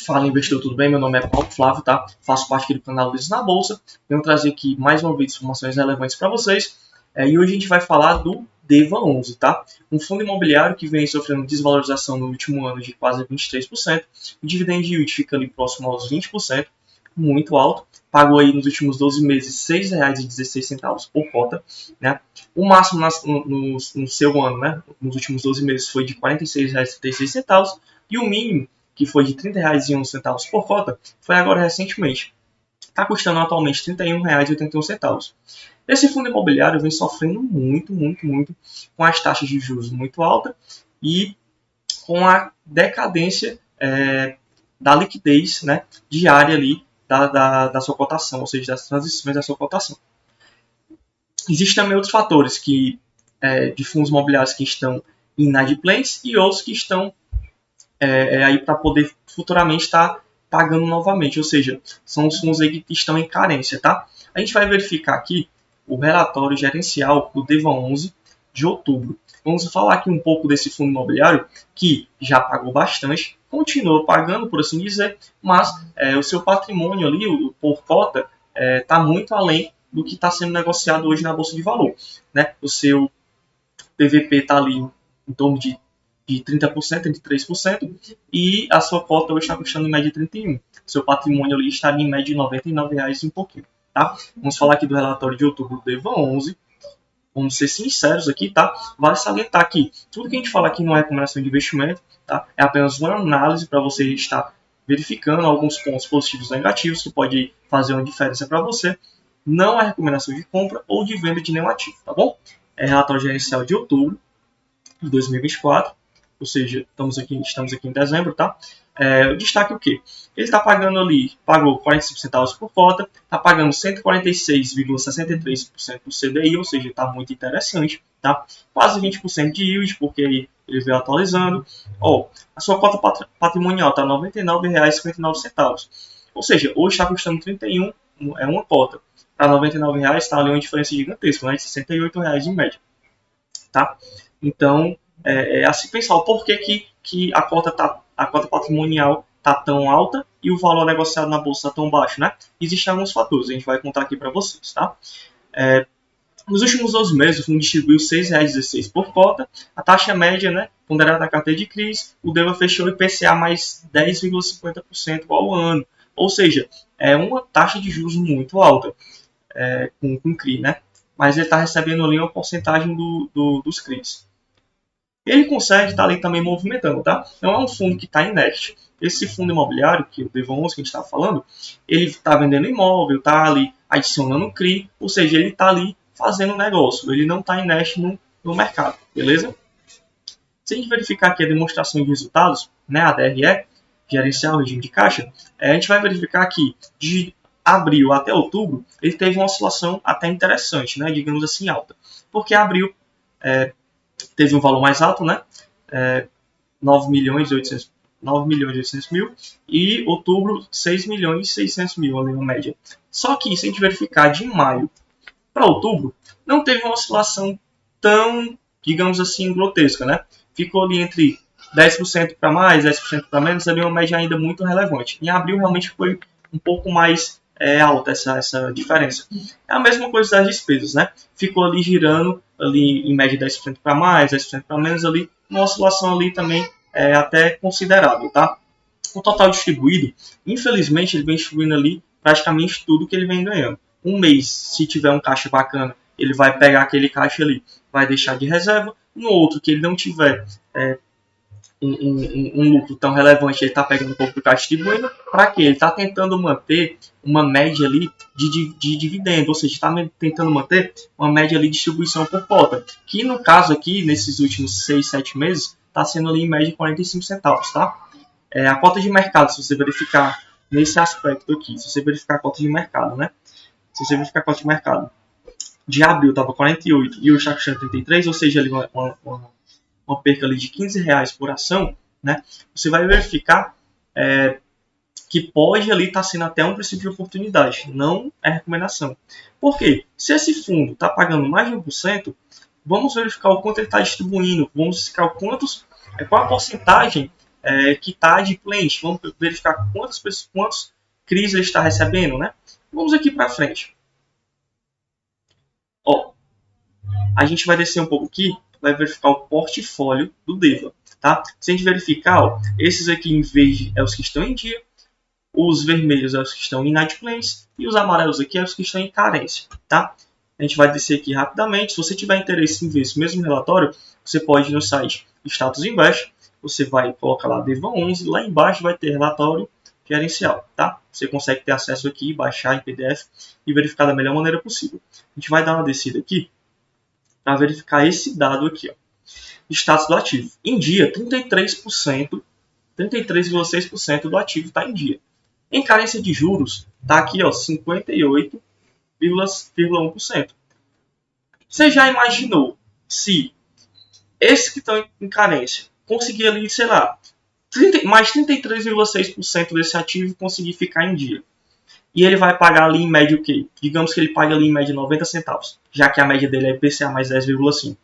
Fala, investidor, tudo bem? Meu nome é Paulo Flávio, tá? Faço parte aqui do canal Business na Bolsa. Venho trazer aqui mais uma vez informações relevantes para vocês. E hoje a gente vai falar do DEVA11, tá? Um fundo imobiliário que vem sofrendo desvalorização no último ano de quase 23%. O dividend yield fica ali próximo aos 20%, muito alto. Pagou aí nos últimos 12 meses R$ 6,16 por cota, né? O máximo no seu ano, né? Nos últimos 12 meses foi de R$ 46,36 e o mínimo, que foi de R$ 30,01 por cota, foi agora recentemente. Está custando atualmente R$ 31,81. Esse fundo imobiliário vem sofrendo muito com as taxas de juros muito altas e com a decadência da liquidez, né, diária ali da sua cotação, ou seja, das transições da sua cotação. Existem também outros fatores de fundos imobiliários que estão inadimplentes e outros que estão aí para poder futuramente estar pagando novamente, ou seja, são os fundos aí que estão em carência, tá? A gente vai verificar aqui o relatório gerencial do DEVA11 de outubro. Vamos falar aqui um pouco desse fundo imobiliário que já pagou bastante, continua pagando, por assim dizer, mas o seu patrimônio ali, por cota, está muito além do que está sendo negociado hoje na Bolsa de Valores, né? O seu PVP está ali em torno de 30%, 33%, e a sua cota hoje está custando em média 31%. Seu patrimônio ali está em média de R$ 99,00 e um pouquinho. Tá? Vamos falar aqui do relatório de outubro do DEVA11. Vamos ser sinceros aqui, tá? Vale salientar que tudo que a gente fala aqui não é recomendação de investimento, tá? É apenas uma análise para você estar verificando alguns pontos positivos e negativos que pode fazer uma diferença para você. Não é recomendação de compra ou de venda de nenhum ativo, tá bom? É relatório gerencial de outubro de 2024. Ou seja, estamos aqui em dezembro, tá? O destaque é o quê? Ele está pagando ali, pagou 45 centavos por cota, está pagando 146,63% do CDI, ou seja, está muito interessante, tá? Quase 20% de yield, porque ele veio atualizando. A sua cota patrimonial está R$ 99,59. Ou seja, hoje está custando 31, é uma cota. Para R$ 99,00 está ali uma diferença gigantesca, né? De R$ 68,00 em média, tá? Então, a se pensar o porquê que a cota patrimonial está tão alta e o valor negociado na bolsa está tão baixo, né? Existem alguns fatores, a gente vai contar aqui para vocês, tá? Nos últimos 12 meses, o fundo distribuiu R$ 6,16 por cota, a taxa média, né, ponderada da carteira de crise, o DEVA fechou IPCA mais 10,50% ao ano, ou seja, é uma taxa de juros muito alta com CRI, né? Mas ele está recebendo ali uma porcentagem dos CRIs. Ele consegue estar ali também movimentando, tá? Não é um fundo que está inerte. Esse fundo imobiliário, que é o DEVA11 que a gente está falando, ele está vendendo imóvel, está ali adicionando CRI, ou seja, ele está ali fazendo negócio. Ele não está inerte no mercado, beleza? Se a gente verificar aqui a demonstração de resultados, né, a DRE, gerencial regime de caixa, a gente vai verificar que de abril até outubro, ele teve uma oscilação até interessante, né, digamos assim, alta. Porque abril teve um valor mais alto, né? 9.800.000 e outubro 6.600.000 ali na média. Só que se a gente verificar de maio para outubro, não teve uma oscilação tão, digamos assim, grotesca, né? Ficou ali entre 10% para mais, 10% para menos, ali uma média ainda muito relevante. Em abril realmente foi um pouco mais alta essa diferença. É a mesma coisa das despesas, né? Ficou ali girando ali em média 10% para mais, 10% para menos ali, uma oscilação ali também até considerável, tá? O total distribuído, infelizmente, ele vem distribuindo ali praticamente tudo que ele vem ganhando. Um mês, se tiver um caixa bacana, ele vai pegar aquele caixa ali, vai deixar de reserva. No outro, que ele não tiver um lucro tão relevante, ele está pegando um pouco do caixa distribuindo. Para quê? Ele está tentando manter uma média ali de dividendo, ou seja, está tentando manter uma média ali de distribuição por cota, que no caso aqui, nesses últimos 6, 7 meses, está sendo ali em média de 45 centavos, tá? A cota de mercado, se você verificar nesse aspecto aqui, se você verificar a cota de mercado, né? Se você verificar a cota de mercado, de abril estava 48 e hoje está custando 33, ou seja, ali uma perca ali de R$15 por ação, né? Você vai verificar que pode ali estar sendo até um princípio de oportunidade, não é recomendação. Por quê? Se esse fundo está pagando mais de 1%, vamos verificar o quanto ele está distribuindo, vamos verificar qual a porcentagem que está adimplente. Vamos verificar quantos CRIs ele está recebendo, né? Vamos aqui para frente. Ó, a gente vai descer um pouco aqui, vai verificar o portfólio do DEVA. Tá? Se a gente verificar, ó, esses aqui em verde é os que estão em dia, os vermelhos é os que estão inadimplentes e os amarelos aqui é os que estão em carência. Tá? A gente vai descer aqui rapidamente. Se você tiver interesse em ver esse mesmo relatório, você pode ir no site Status Invest, você vai colocar lá DEVA 11, lá embaixo vai ter relatório gerencial. Tá? Você consegue ter acesso aqui, baixar em PDF e verificar da melhor maneira possível. A gente vai dar uma descida aqui para verificar esse dado aqui, ó. Status do ativo. Em dia, 33,6% do ativo está em dia. Em carência de juros, está aqui, ó, 58,1%. Você já imaginou se esses que estão em carência conseguir ali, sei lá, mais 33,6% desse ativo conseguir ficar em dia? E ele vai pagar ali em média o quê? Digamos que ele paga ali em média 90 centavos, já que a média dele é IPCA mais 10,5%.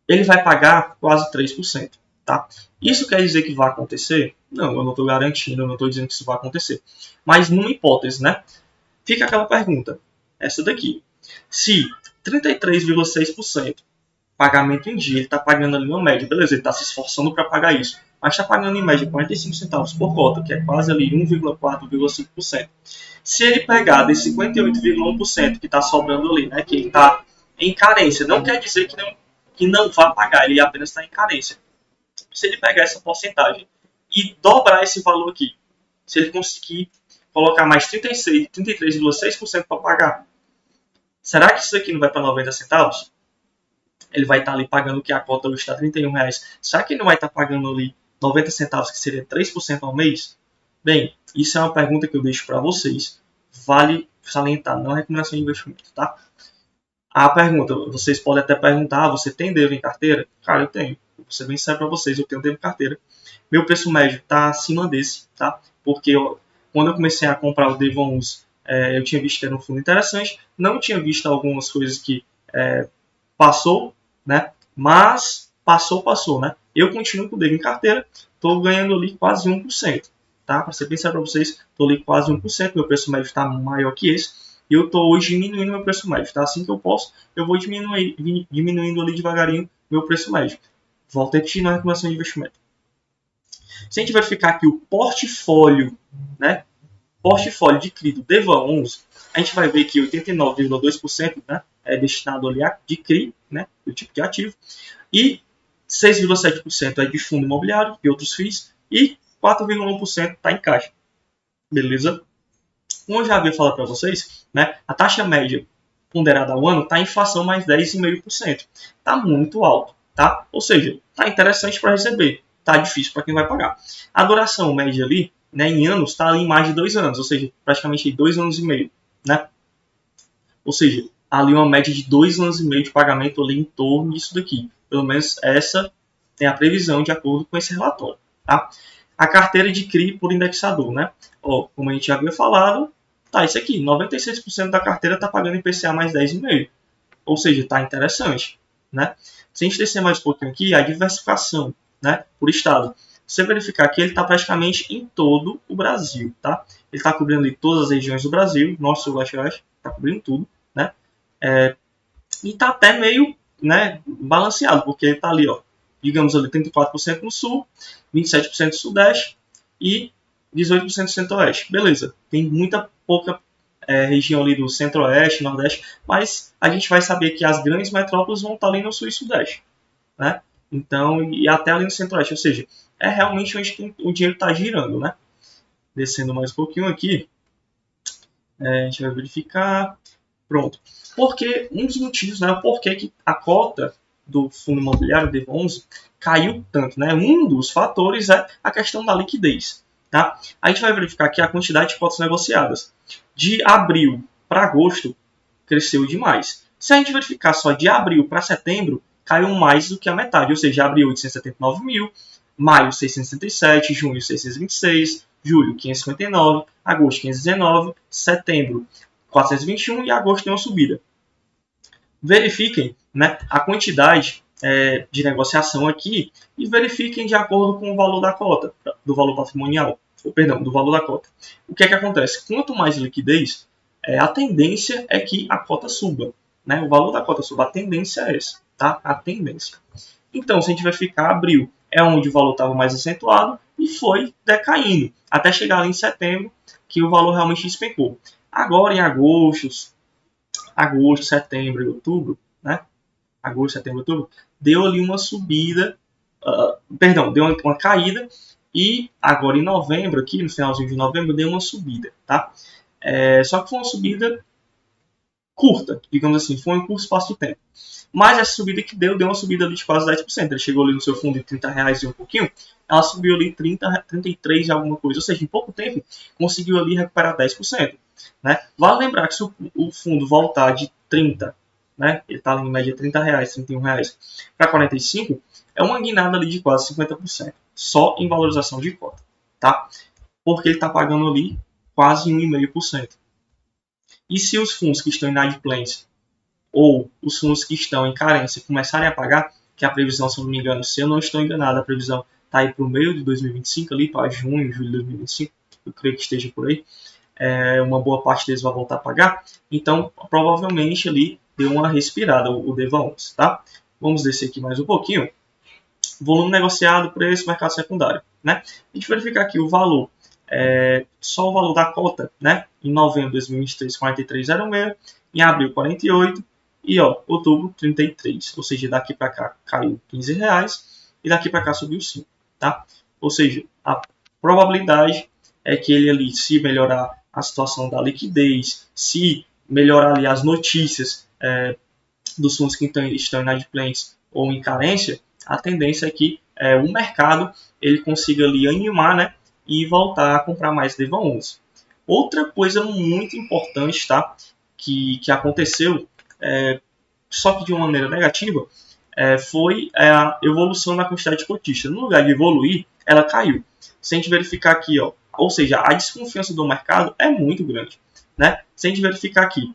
Ele vai pagar quase 3%. Tá? Isso quer dizer que vai acontecer? Não, eu não estou garantindo, eu não estou dizendo que isso vai acontecer. Mas numa hipótese, né? Fica aquela pergunta, essa daqui. Se 33,6% pagamento em dia, ele está pagando ali uma média, beleza, ele está se esforçando para pagar isso, mas está pagando em média 45 centavos por cota, que é quase ali 1,4,5%. Se ele pegar desse 58,1% que está sobrando ali, né, que ele está em carência, não quer dizer que não vai pagar, ele apenas está em carência. Se ele pegar essa porcentagem e dobrar esse valor aqui, se ele conseguir colocar mais 33,6% para pagar, será que isso aqui não vai para 90 centavos? Ele vai estar ali pagando que a cota hoje está R$31. Será que ele não vai estar pagando ali 90 centavos, que seria 3% ao mês? Bem, isso é uma pergunta que eu deixo para vocês. Vale salientar, não é recomendação de investimento, tá? A pergunta, vocês podem até perguntar, você tem DEVA em carteira? Cara, eu tenho. Vou ser bem sério para vocês, eu tenho DEVA em carteira. Meu preço médio está acima desse, tá? Porque quando eu comecei a comprar o DEVA 11, eu tinha visto que era um fundo interessante, não tinha visto algumas coisas que passou, né? Mas passou, né? Eu continuo com o DEVA em carteira, estou ganhando ali quase 1%, tá? Para ser bem sério para vocês, estou ali quase 1%, meu preço médio está maior que esse. E eu estou hoje diminuindo meu preço médio, tá? Assim que eu posso, eu vou diminuindo ali devagarinho meu preço médio. Volto a repetir na recomendação de investimento. Se a gente verificar aqui o portfólio, né? Portfólio de CRI do DEVA 11, a gente vai ver que 89,2%, né, é destinado ali a de CRI, né, do tipo de ativo, e 6,7% é de fundo imobiliário e outros FIIs, e 4,1% está em caixa. Beleza? Como eu já havia falado para vocês, né, a taxa média ponderada ao ano está a inflação mais 10,5%. Está muito alto, tá? Ou seja, está interessante para receber, está difícil para quem vai pagar. A duração média ali, né, em anos, está ali em mais de 2 anos, ou seja, praticamente 2 anos e meio, né? Ou seja, ali uma média de 2 anos e meio de pagamento ali em torno disso daqui. Pelo menos essa é a previsão de acordo com esse relatório, tá? A carteira de CRI por indexador, né? Ó, como a gente já havia falado, tá isso aqui, 96% da carteira está pagando IPCA mais 10,5%. Ou seja, está interessante, né? Se a gente descer mais um pouquinho aqui, a diversificação, né, por estado. Você verificar que ele está praticamente em todo o Brasil, tá? Ele está cobrindo ali todas as regiões do Brasil, norte, sul, leste, oeste, está cobrindo tudo, né? E está até meio, né, balanceado, porque ele está ali, ó, digamos ali, 34% no sul, 27% no sudeste e 18% no centro-oeste. Beleza, tem muita pouca região ali do centro-oeste, nordeste, mas a gente vai saber que as grandes metrópoles vão estar ali no sul e sudeste, né? Então, e até ali no centro-oeste, ou seja, é realmente onde o dinheiro está girando, né? Descendo mais um pouquinho aqui, a gente vai verificar. Pronto. Porque um dos motivos, né, por que a cota do fundo imobiliário DEVA 11 caiu tanto, né? Um dos fatores é a questão da liquidez, tá? A gente vai verificar aqui a quantidade de cotas negociadas. De abril para agosto, cresceu demais. Se a gente verificar só de abril para setembro, caiu mais do que a metade, ou seja, abril 879 mil, maio 667, junho 626, julho 559, agosto 519, setembro 421 e agosto tem uma subida. Verifiquem, né, a quantidade de negociação aqui e verifiquem de acordo com o valor da cota, do valor patrimonial, perdão, do valor da cota. O que é que acontece? Quanto mais liquidez, a tendência é que a cota suba, né? O valor da cota suba, a tendência é essa, tá? A tendência. Então, se a gente verificar, abril é onde o valor estava mais acentuado e foi decaindo, até chegar ali em setembro, que o valor realmente despencou. Agora, em agosto, setembro e outubro, né? Agosto, setembro, outubro, deu ali uma subida, deu uma caída, e agora em novembro, aqui no finalzinho de novembro, deu uma subida, tá? Só que foi uma subida curta, digamos assim, foi um curto espaço de tempo. Mas essa subida que deu uma subida ali de quase 10%. Ele chegou ali no seu fundo de R$30 e um pouquinho, ela subiu ali 30, 33 e alguma coisa. Ou seja, em pouco tempo, conseguiu ali recuperar 10%. Né? Vale lembrar que se o fundo voltar de 30, né, ele está em média R$30, R$31, para 45, é uma guinada ali de quase 50%. Só em valorização de cota. Tá? Porque ele está pagando ali quase 1,5%. E se os fundos que estão inadimplentes ou os fundos que estão em carência começarem a pagar, que a previsão, se eu não me engano, se eu não estou enganado, a previsão está aí para o meio de 2025, ali para junho, julho de 2025, eu creio que esteja por aí, uma boa parte deles vai voltar a pagar, então provavelmente ali deu uma respirada o DEVA11, tá? Vamos descer aqui mais um pouquinho. Volume negociado, preço, mercado secundário, né? A gente verificar aqui o valor, só o valor da cota, né? Em novembro de 2023, 43,06, em abril, 48, e outubro, 33. Ou seja, daqui para cá caiu R$15 e daqui para cá subiu 5, tá? Ou seja, a probabilidade é que ele ali, se melhorar a situação da liquidez, se melhorar ali as notícias dos fundos que estão inadimplentes ou em carência, a tendência é que o mercado ele consiga ali animar, né, e voltar a comprar mais DEVA11. Outra coisa muito importante, tá, que aconteceu, só que de uma maneira negativa, foi a evolução da quantidade de cotistas. No lugar de evoluir, ela caiu. Se a gente verificar aqui, ou seja, a desconfiança do mercado é muito grande. Né? Se a gente verificar aqui,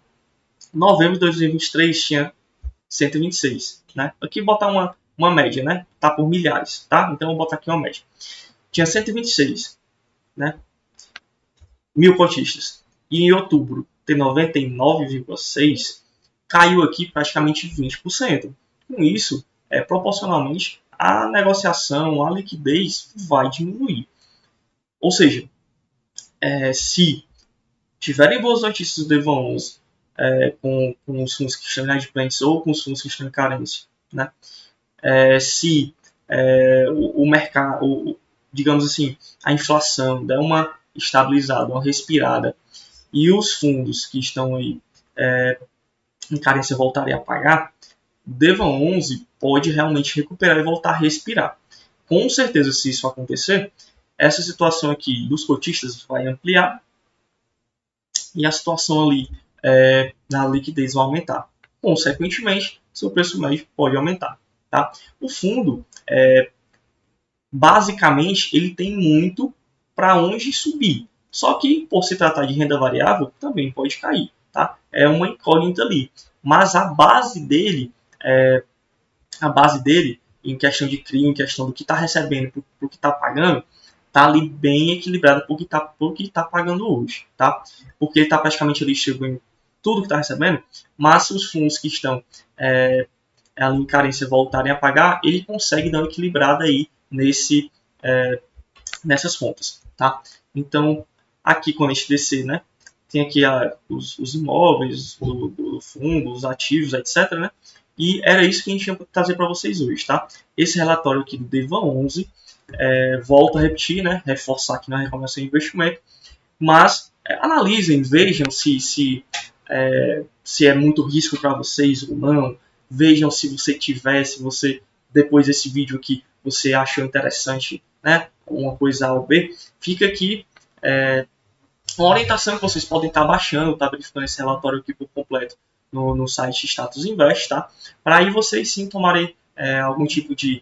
novembro de 2023 tinha 126. Né? Aqui botar uma média, né? Tá por milhares, tá? Então eu vou botar aqui uma média. Tinha 126, né? Mil cotistas. E em outubro tem 99,6, caiu aqui praticamente 20%. Com isso, proporcionalmente, a negociação, a liquidez vai diminuir. Ou seja, se tiverem boas notícias do DEVA11 com os fundos que estão inadimplentes ou com os fundos que estão em carência, né? Se o mercado, digamos assim, a inflação der uma estabilizada, uma respirada, e os fundos que estão aí em carência voltarem a pagar, o DEVA11 pode realmente recuperar e voltar a respirar. Com certeza, se isso acontecer, essa situação aqui dos cotistas vai ampliar e a situação ali na liquidez vai aumentar. Consequentemente, seu preço médio pode aumentar. Tá? O fundo, basicamente, ele tem muito para onde subir. Só que, por se tratar de renda variável, também pode cair. Tá? É uma incógnita ali. Mas a base dele, em questão de CRI, em questão do que está recebendo para o que está pagando, está ali bem equilibrada por que está pagando hoje. Tá? Porque ele está praticamente ali distribuindo tudo que está recebendo, mas se os fundos que estão em carência voltarem a pagar, ele consegue dar uma equilibrada aí nessas contas. Tá? Então, aqui quando a gente descer, né, tem aqui os imóveis do fundo, os ativos, etc. Né? E era isso que a gente tinha para trazer para vocês hoje. Tá? Esse relatório aqui do DEVA11, volto a repetir, né, reforçar aqui na recomendação de investimento, mas analisem, vejam se é muito risco para vocês ou não, vejam se você depois desse vídeo aqui, você achou interessante, né, uma coisa A ou B, fica aqui uma orientação que vocês podem estar baixando, tá verificando esse relatório aqui por completo no site Status Invest, tá? Para aí vocês sim tomarem algum tipo de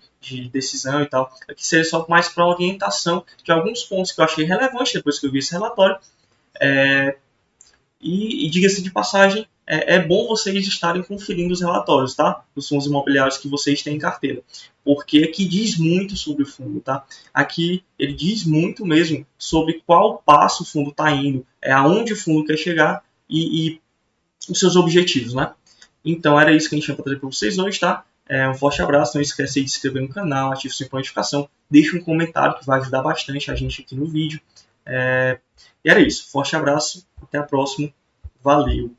decisão e tal. Aqui seria só mais para orientação de alguns pontos que eu achei relevantes depois que eu vi esse relatório. E diga-se de passagem, é bom vocês estarem conferindo os relatórios, tá? Dos fundos imobiliários que vocês têm em carteira. Porque aqui diz muito sobre o fundo, tá? Aqui ele diz muito mesmo sobre qual passo o fundo está indo, aonde o fundo quer chegar e os seus objetivos, né? Então era isso que a gente tinha para trazer para vocês hoje, tá? Um forte abraço, não esquece de se inscrever no canal, ative sua notificação, deixe um comentário que vai ajudar bastante a gente aqui no vídeo. E era isso, forte abraço, até a próxima, valeu!